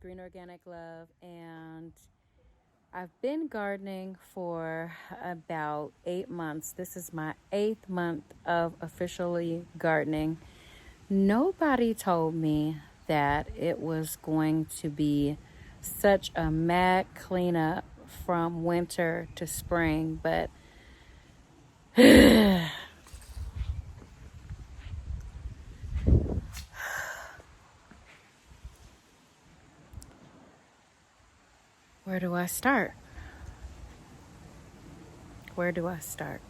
Green Organic Love, and I've been gardening for about 8 months. This is my 8th month of officially gardening. Nobody told me that it was going to be such a mad cleanup from winter to spring, but where do I start? Where do I start?